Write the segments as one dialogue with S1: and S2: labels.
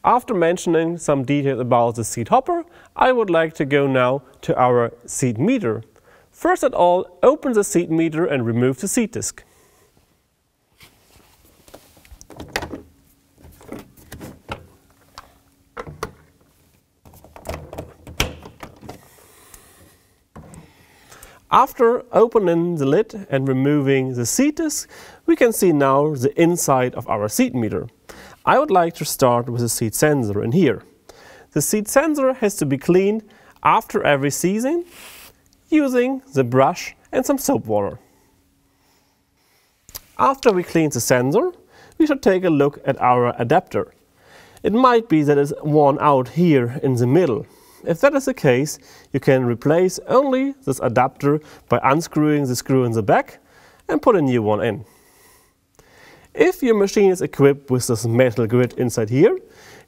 S1: After mentioning some details about the seed hopper, I would like to go now to our seed meter. First of all, open the seed meter and remove the seed disc. After opening the lid and removing the seed disc, we can see now the inside of our seed meter. I would like to start with the seed sensor in here. The seed sensor has to be cleaned after every season using the brush and some soap water. After we clean the sensor, we should take a look at our adapter. It might be that it's worn out here in the middle. If that is the case, you can replace only this adapter by unscrewing the screw in the back and put a new one in. If your machine is equipped with this metal grid inside here,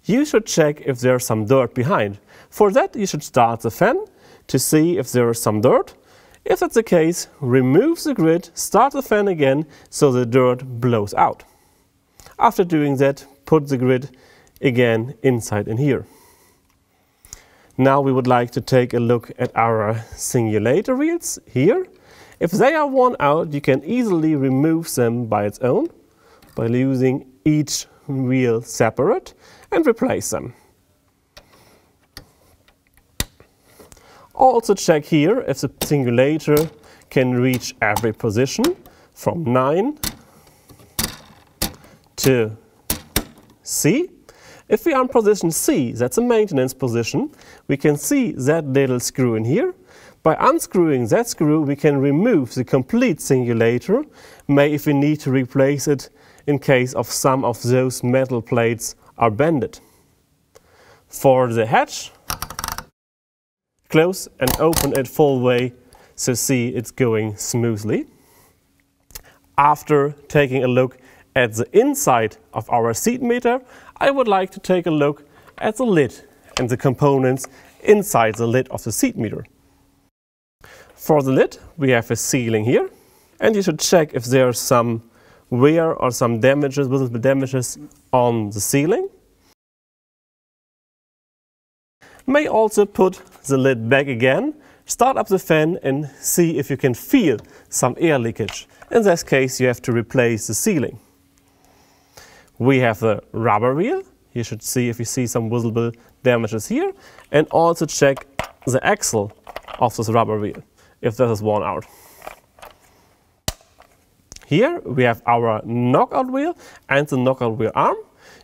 S1: you should check if there's some dirt behind. For that, you should start the fan to see if there is some dirt. If that's the case, remove the grid, start the fan again so the dirt blows out. After doing that, put the grid again inside in here. Now we would like to take a look at our singulator wheels here. If they are worn out, you can easily remove them by its own by using each wheel separate and replace them. Also check here if the singulator can reach every position from 9 to C. If we are in position C, that's a maintenance position, we can see that little screw in here. By unscrewing that screw, we can remove the complete singulator, if we need to replace it in case of some of those metal plates are bended. For the hatch, close and open it full way so see it's going smoothly. After taking a look at the inside of our seed meter, I would like to take a look at the lid and the components inside the lid of the seed meter. For the lid, we have a sealing here, and you should check if there are some wear or some damages, visible damages on the sealing. May also put the lid back again, start up the fan and see if you can feel some air leakage. In this case, you have to replace the sealing. We have the rubber wheel. You should see if you see some visible damages here, and also check the axle of this rubber wheel if that is worn out. Here we have our knockout wheel and the knockout wheel arm.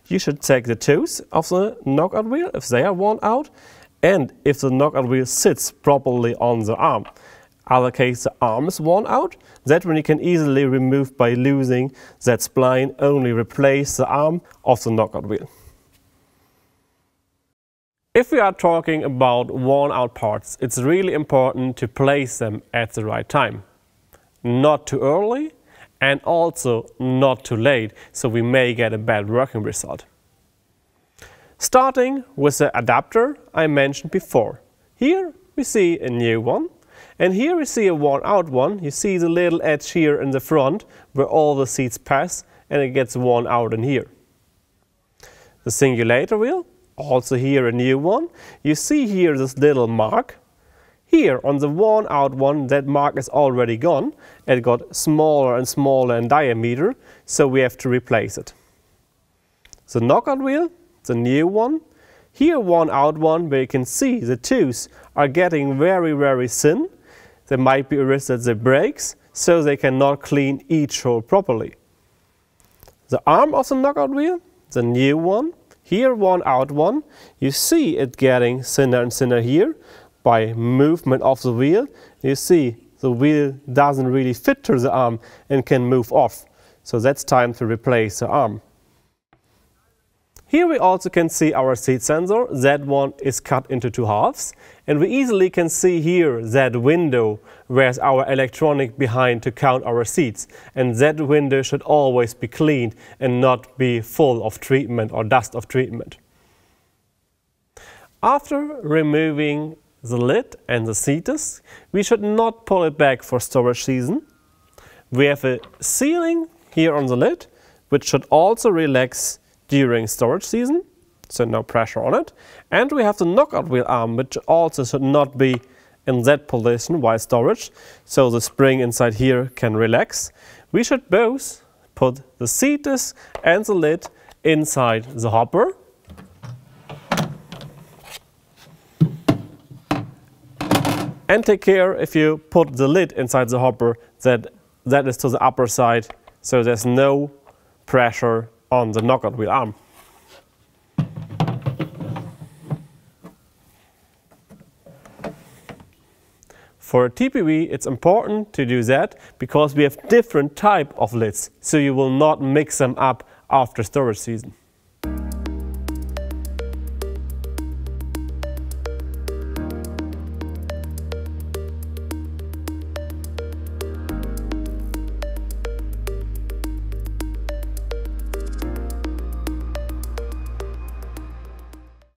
S1: You should check the toes of the knockout wheel if they are worn out and if the knockout wheel sits properly on the arm. Other case the arm is worn out, that one you can easily remove by losing that spline, only replace the arm of the knockout wheel. If we are talking about worn out parts, it's really important to place them at the right time. Not too early and also not too late, so we may get a bad working result. Starting with the adapter I mentioned before. Here we see a new one, and here we see a worn out one. You see the little edge here in the front where all the seeds pass, and it gets worn out in here. The singulator wheel, also here a new one. You see here this little mark. Here on the worn out one, that mark is already gone. It got smaller and smaller in diameter, so we have to replace it. The knockout wheel, the new one. Here worn out one where you can see the tooths are getting very, very thin. There might be a risk that they break, so they cannot clean each hole properly. The arm of the knockout wheel, the new one. Here worn out one, you see it getting thinner and thinner here. By movement of the wheel, you see the wheel doesn't really fit to the arm and can move off. So that's time to replace the arm. Here we also can see our seed sensor. That one is cut into two halves. And we easily can see here that window where's our electronic behind to count our seeds. And that window should always be cleaned and not be full of treatment or dust of treatment. After removing the lid and the seed disc, we should not pull it back for storage season. We have a sealing here on the lid, which should also relax during storage season. so no pressure on it. And we have the knockout wheel arm, which also should not be in that position while storage, so the spring inside here can relax. We should both put the seat disc and the lid inside the hopper. And take care, if you put the lid inside the hopper, that is to the upper side, so there's no pressure on the knockout wheel arm. For a TPV, it's important to do that because we have different type of lids, so you will not mix them up after storage season.